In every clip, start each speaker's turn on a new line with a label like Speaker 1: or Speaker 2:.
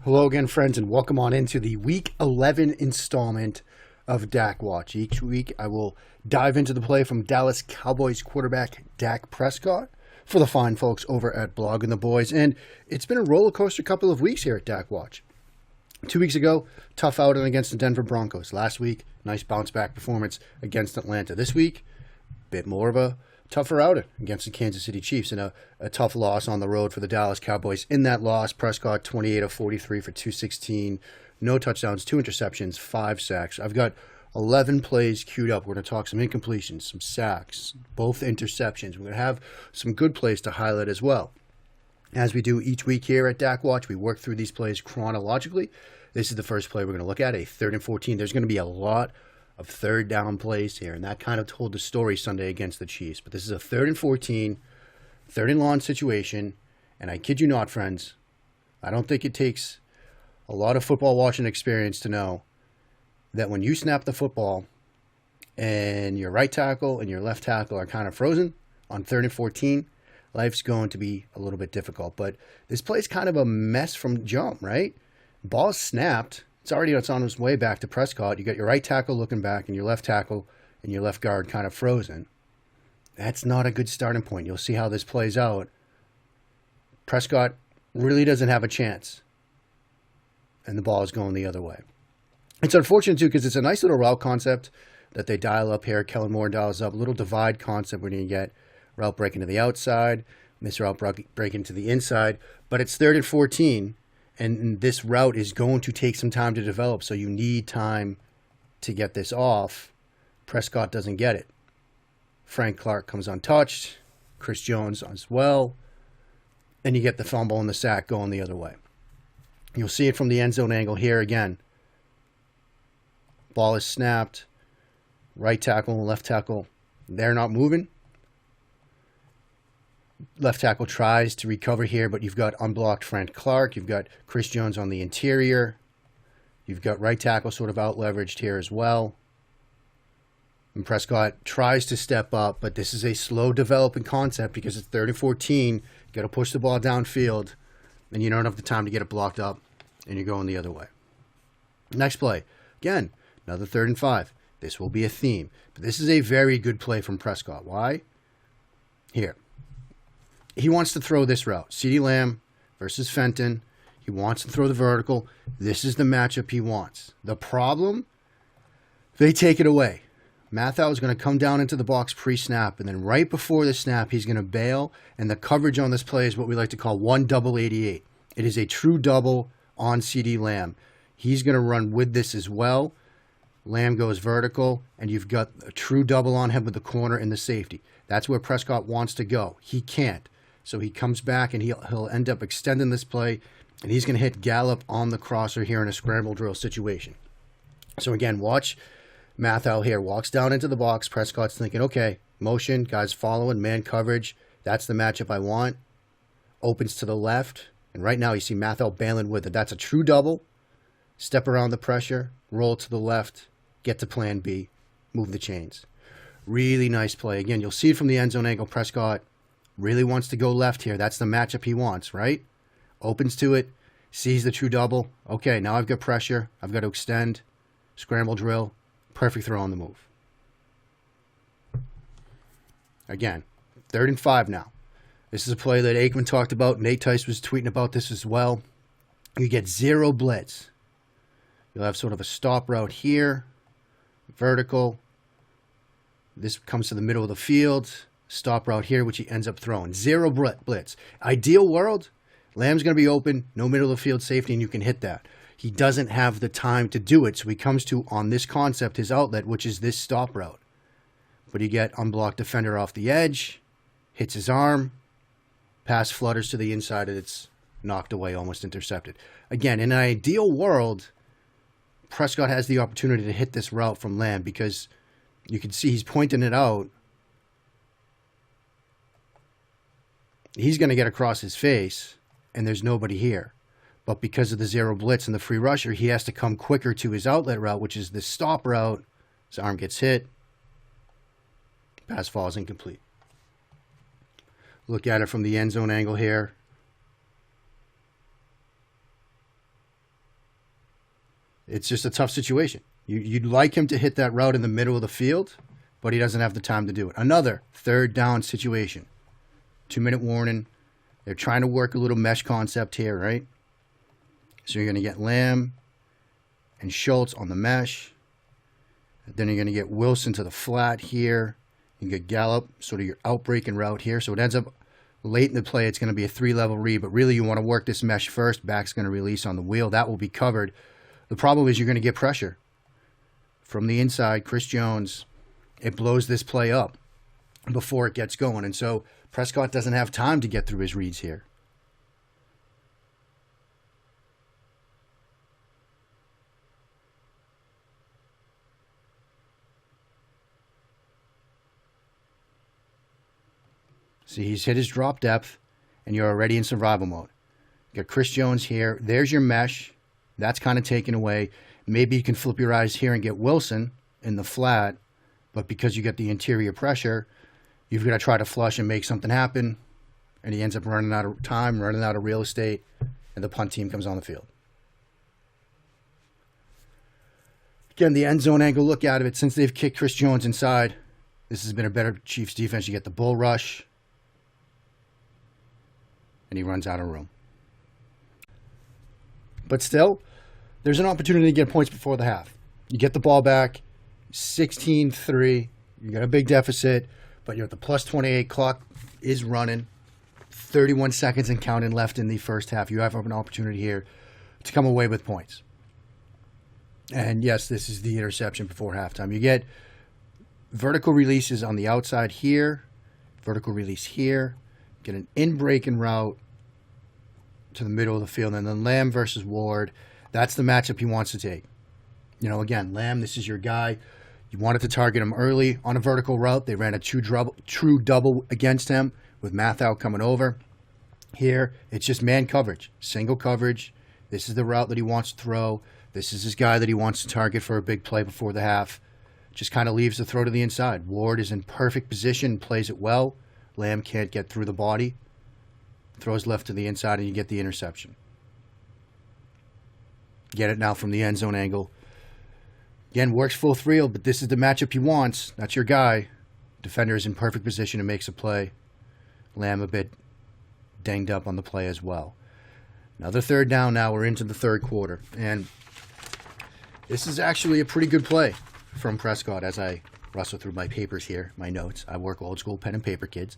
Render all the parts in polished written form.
Speaker 1: Hello again, friends, and welcome on into the Week 11 installment of Dak Watch. Each week, I will dive into the play from Dallas Cowboys quarterback Dak Prescott for the fine folks over at Blogging the Boys. And it's been a roller coaster couple of weeks here at Dak Watch. 2 weeks ago, tough outing against the Denver Broncos. Last week, nice bounce back performance against Atlanta. This week, bit more of a tougher outing against the Kansas City Chiefs and a tough loss on the road for the Dallas Cowboys. In that loss, Prescott 28 of 43 for 216, no touchdowns, 2 interceptions, 5 sacks. I've got 11 plays queued up. We're going to talk some incompletions, some sacks, both interceptions. We're going to have some good plays to highlight as well. As we do each week here at Dak Watch, we work through these plays chronologically. This is the first play we're going to look at, a 3rd and 14. There's going to be a lot of third down plays here, and that kind of told the story Sunday against the Chiefs. But this is a 3rd and 14, 3rd and long situation, and I kid you not, friends, I don't think it takes a lot of football watching experience to know that when you snap the football and your right tackle and your left tackle are kind of frozen on 3rd and 14, life's going to be a little bit difficult. But this play's kind of a mess from jump, right? Ball's snapped. It's on its way back to Prescott. You got your right tackle looking back and your left tackle and your left guard kind of frozen. That's not a good starting point. You'll see how this plays out. Prescott really doesn't have a chance. And the ball is going the other way. It's unfortunate, too, because it's a nice little route concept that they dial up here. Kellen Moore dials up. Little divide concept where you get route breaking to the outside, miss route breaking to the inside. But it's 3rd and 14. And this route is going to take some time to develop, so you need time to get this off. Prescott doesn't get it. Frank Clark comes untouched. Chris Jones as well. And you get the fumble and the sack going the other way. You'll see it from the end zone angle here again. Ball is snapped. Right tackle and left tackle, they're not moving. Left tackle tries to recover here, but you've got unblocked Frank Clark. You've got Chris Jones on the interior. You've got right tackle sort of out-leveraged here as well. And Prescott tries to step up, but this is a slow developing concept because it's 3rd and 14. You got to push the ball downfield, and you don't have the time to get it blocked up, and you're going the other way. Next play. Again, another 3rd and 5. This will be a theme. But this is a very good play from Prescott. Why? Here. He wants to throw this route. CeeDee Lamb versus Fenton. He wants to throw the vertical. This is the matchup he wants. The problem, they take it away. Mathau is going to come down into the box pre-snap, and then right before the snap, he's going to bail, and the coverage on this play is what we like to call 1 double 88. It is a true double on CeeDee Lamb. He's going to run with this as well. Lamb goes vertical, and you've got a true double on him with the corner and the safety. That's where Prescott wants to go. He can't. So he comes back, and he'll end up extending this play, and he's going to hit Gallup on the crosser here in a scramble drill situation. So again, watch Mathau here. Walks down into the box. Prescott's thinking, okay, motion, guys following, man coverage. That's the matchup I want. Opens to the left, and right now you see Mathau bailing with it. That's a true double. Step around the pressure, roll to the left, get to plan B, move the chains. Really nice play. Again, you'll see it from the end zone angle. Prescott really wants to go left here. That's the matchup he wants, right? Opens to it, sees the true double. Okay, now I've got pressure. I've got to extend. Scramble drill. Perfect throw on the move. Again, 3rd and 5 now. This is a play that Aikman talked about. Nate Tice was tweeting about this as well. You get 0 blitz. You'll have sort of a stop route here. Vertical. This comes to the middle of the field. Stop route here, which he ends up throwing. 0 blitz. Ideal world, Lamb's going to be open, no middle of the field safety, and you can hit that. He doesn't have the time to do it, so he comes to, on this concept, his outlet, which is this stop route. But you get unblocked defender off the edge, hits his arm, pass flutters to the inside, and it's knocked away, almost intercepted. Again, in an ideal world, Prescott has the opportunity to hit this route from Lamb because you can see he's pointing it out. He's going to get across his face, and there's nobody here. But because of the 0 blitz and the free rusher, he has to come quicker to his outlet route, which is the stop route. His arm gets hit. Pass falls incomplete. Look at it from the end zone angle here. It's just a tough situation. You'd like him to hit that route in the middle of the field, but he doesn't have the time to do it. Another third down situation. 2-minute warning. They're trying to work a little mesh concept here, right? So you're going to get Lamb and Schultz on the mesh. Then you're going to get Wilson to the flat here. You get Gallup, sort of your outbreaking route here. So it ends up late in the play. It's going to be a 3-level read, but really you want to work this mesh first. Back's going to release on the wheel. That will be covered. The problem is you're going to get pressure from the inside. Chris Jones, it blows this play up before it gets going. And so Prescott doesn't have time to get through his reads here. See, he's hit his drop depth, and you're already in survival mode. You got Chris Jones here. There's your mesh. That's kind of taken away. Maybe you can flip your eyes here and get Wilson in the flat, but because you get the interior pressure, you've got to try to flush and make something happen, and he ends up running out of time, running out of real estate, and the punt team comes on the field. Again, the end zone angle, look out of it. Since they've kicked Chris Jones inside, this has been a better Chiefs defense. You get the bull rush, and he runs out of room. But still, there's an opportunity to get points before the half. You get the ball back, 16-3. You got a big deficit, but you're at the plus 28. Clock is running. 31 seconds and counting left in the first half. You have an opportunity here to come away with points. And yes, this is the interception before halftime. You get vertical releases on the outside here, vertical release here, get an in-breaking route to the middle of the field, and then Lamb versus Ward. That's the matchup he wants to take. You know, again, Lamb, this is your guy. You wanted to target him early on a vertical route. They ran a true double against him with Mathau coming over. Here, it's just man coverage, single coverage. This is the route that he wants to throw. This is his guy that he wants to target for a big play before the half. Just kind of leaves the throw to the inside. Ward is in perfect position, plays it well. Lamb can't get through the body. Throws left to the inside, and you get the interception. Get it now from the end zone angle. Again, works full thrill, but this is the matchup he wants. That's your guy. Defender is in perfect position and makes a play. Lamb a bit dinged up on the play as well. Another third down now. We're into the third quarter. And this is actually a pretty good play from Prescott as I rustle through my papers here, my notes. I work old school pen and paper, kids.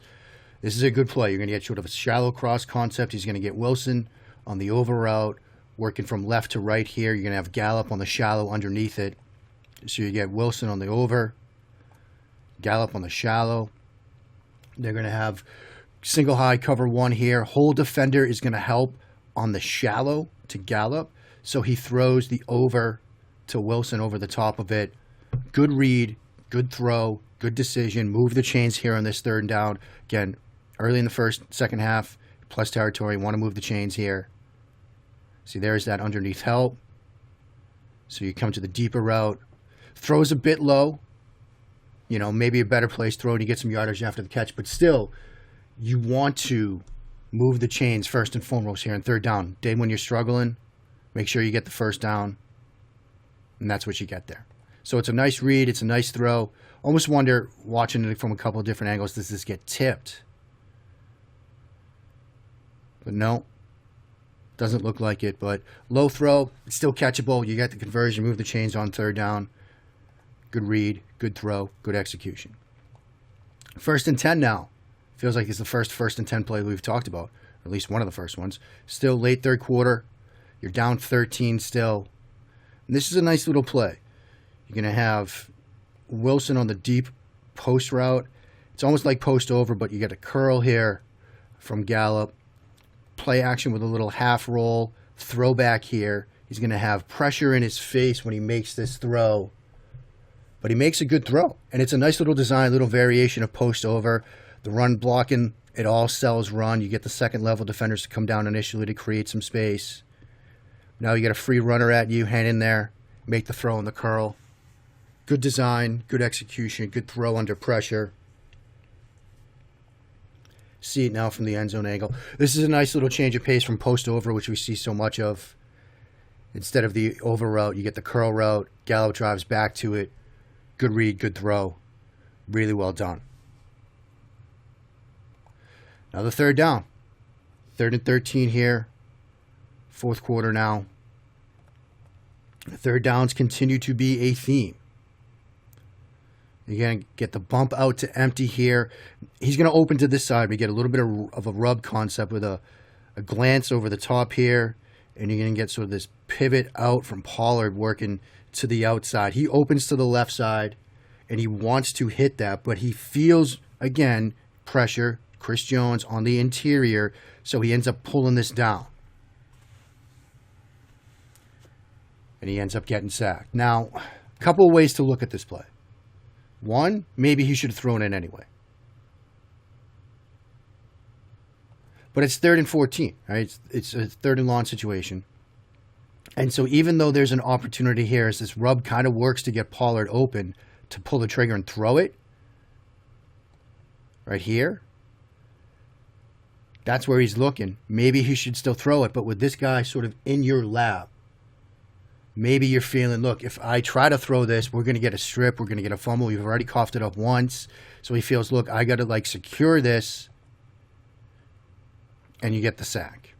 Speaker 1: This is a good play. You're going to get sort of a shallow cross concept. He's going to get Wilson on the over route, working from left to right here. You're going to have Gallup on the shallow underneath it. So you get Wilson on the over, Gallup on the shallow. They're going to have single high cover one here. Whole defender is going to help on the shallow to Gallup. So he throws the over to Wilson over the top of it. Good read, good throw, good decision. Move the chains here on this third down. Again, early in the second half, plus territory. Want to move the chains here. See, there's that underneath help. So you come to the deeper route. Throws a bit low. You know, maybe a better place throw and you get some yardage after the catch. But still, you want to move the chains first and foremost here in third down. Day when you're struggling, make sure you get the first down. And that's what you get there. So it's a nice read. It's a nice throw. Almost wonder, watching it from a couple of different angles, does this get tipped? But no, doesn't look like it. But low throw, it's still catchable. You get the conversion, move the chains on third down. Good read, good throw, good execution. 1st and 10 now. Feels like it's the first and 10 play we've talked about, or at least one of the first ones. Still late third quarter. You're down 13 still. And this is a nice little play. You're going to have Wilson on the deep post route. It's almost like post over, but you get a curl here from Gallup. Play action with a little half roll. Throwback here. He's going to have pressure in his face when he makes this throw. But he makes a good throw. And it's a nice little design, little variation of post over. The run blocking, it all sells run. You get the second level defenders to come down initially to create some space. Now you get a free runner at you, hand in there, make the throw in the curl. Good design, good execution, good throw under pressure. See it now from the end zone angle. This is a nice little change of pace from post over, which we see so much of. Instead of the over route, you get the curl route. Gallup drives back to it. Good read, good throw. Really well done. Now the third down. 3rd and 13 here. 4th quarter now. Third downs continue to be a theme. You're going to get the bump out to empty here. He's going to open to this side. We get a little bit of a rub concept with a glance over the top here. And you're going to get sort of this pivot out from Pollard working to the outside. He opens to the left side, and he wants to hit that, but he feels, again, pressure. Chris Jones on the interior, so he ends up pulling this down. And he ends up getting sacked. Now, a couple of ways to look at this play. One, maybe he should have thrown it anyway. But it's 3rd and 14, right? It's a 3rd and long situation. And so even though there's an opportunity here as this rub kind of works to get Pollard open to pull the trigger and throw it, right here, that's where he's looking. Maybe he should still throw it, but with this guy sort of in your lap, maybe you're feeling, look, if I try to throw this, we're going to get a strip, we're going to get a fumble. We've already coughed it up once. So he feels, look, I got to secure this, and you get the sack.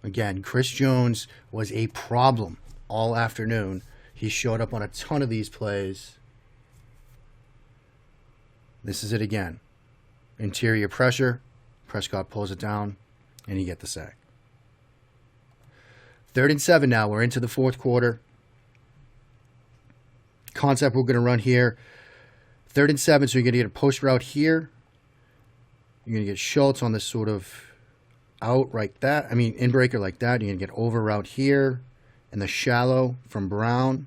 Speaker 1: Again, Chris Jones was a problem all afternoon. He showed up on a ton of these plays. This is it again. Interior pressure. Prescott pulls it down, and you get the sack. 3rd and 7 now. We're into the 4th quarter. Concept we're going to run here. 3rd and 7, so you're going to get a post route here. You're going to get Schultz on this sort of out like that. I mean, in-breaker like that. You're going to get over route here and the shallow from Brown.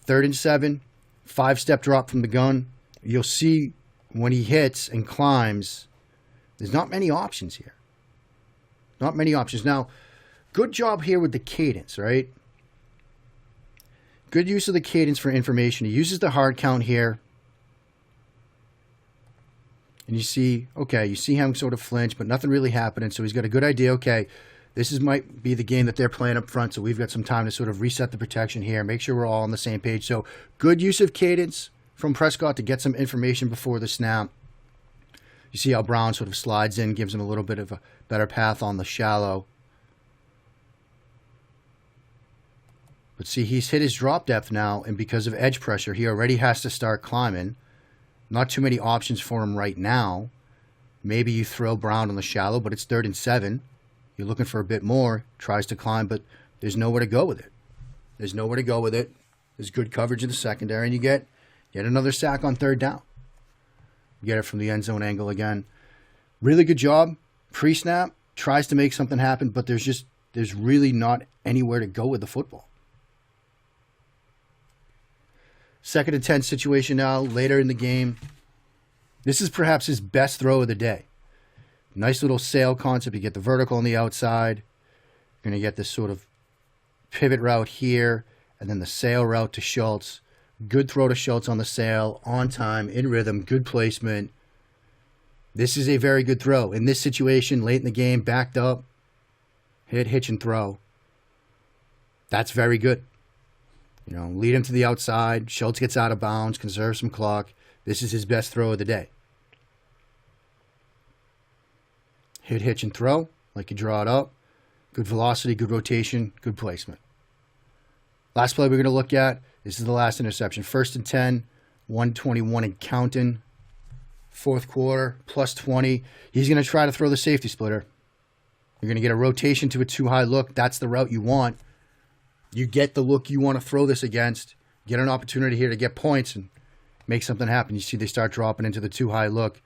Speaker 1: 3rd and 7, 5-step drop from the gun. You'll see when he hits and climbs, there's not many options here. Not many options. Now, good job here with the cadence, right? Good use of the cadence for information. He uses the hard count here. And you see, okay, you see him sort of flinch, but nothing really happening. So he's got a good idea, okay, might be the game that they're playing up front, so we've got some time to sort of reset the protection here, make sure we're all on the same page. So good use of cadence from Prescott to get some information before the snap. You see how Brown sort of slides in, gives him a little bit of a better path on the shallow. But see, he's hit his drop depth now, and because of edge pressure, he already has to start climbing. Not too many options for him right now. Maybe you throw Brown on the shallow, but it's 3rd and 7. You're looking for a bit more. Tries to climb, but there's nowhere to go with it. There's nowhere to go with it. There's good coverage in the secondary, and you get another sack on 3rd down. You get it from the end zone angle again. Really good job. Pre-snap, tries to make something happen, but there's really not anywhere to go with the football. 2nd and 10 situation now, later in the game. This is perhaps his best throw of the day. Nice little sail concept. You get the vertical on the outside. You're going to get this sort of pivot route here, and then the sail route to Schultz. Good throw to Schultz on the sail, on time, in rhythm, good placement. This is a very good throw. In this situation, late in the game, backed up, hit, hitch, and throw. That's very good. You know, lead him to the outside. Schultz gets out of bounds, conserves some clock. This is his best throw of the day. Hit, hitch, and throw, like you draw it up. Good velocity, good rotation, good placement. Last play we're going to look at, this is the last interception. 1st and 10, 121 and counting. 4th quarter, plus 20. He's going to try to throw the safety splitter. You're going to get a rotation to a too-high look. That's the route you want. You get the look you want to throw this against. Get an opportunity here to get points and make something happen. You see they start dropping into the too-high look.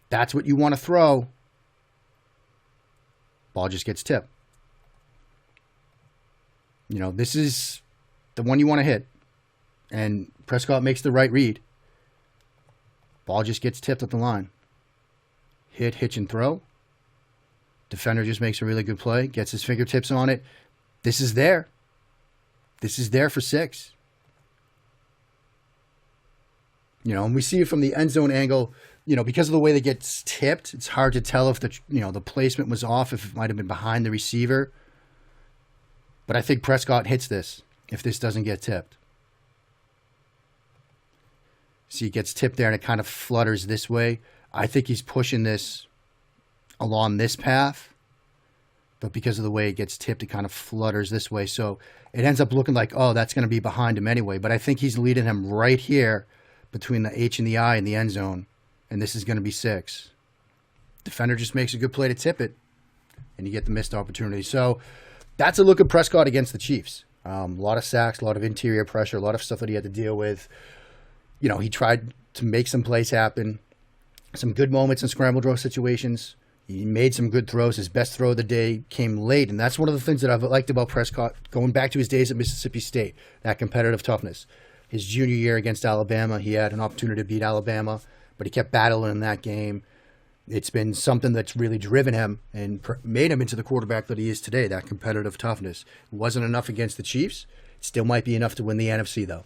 Speaker 1: That's what you want to throw. Ball just gets tipped. You know, this is the one you want to hit. And Prescott makes the right read. Ball just gets tipped at the line. Hit, hitch, and throw. Defender just makes a really good play. Gets his fingertips on it. This is there. This is there for 6. You know, and we see it from the end zone angle. You know, because of the way that gets tipped, it's hard to tell if the placement was off, if it might have been behind the receiver. But I think Prescott hits this if this doesn't get tipped. See, it gets tipped there and it kind of flutters this way. I think he's pushing this along this path. But because of the way it gets tipped, it kind of flutters this way. So it ends up looking like, oh, that's going to be behind him anyway. But I think he's leading him right here between the H and the I in the end zone. And this is going to be 6. Defender just makes a good play to tip it. And you get the missed opportunity. So that's a look at Prescott against the Chiefs. A lot of sacks, a lot of interior pressure, a lot of stuff that he had to deal with. You know, he tried to make some plays happen. Some good moments in scramble draw situations. He made some good throws. His best throw of the day came late. And that's one of the things that I've liked about Prescott, going back to his days at Mississippi State, that competitive toughness. His junior year against Alabama, he had an opportunity to beat Alabama, but he kept battling in that game. It's been something that's really driven him and made him into the quarterback that he is today, that competitive toughness. It wasn't enough against the Chiefs. It still might be enough to win the NFC, though.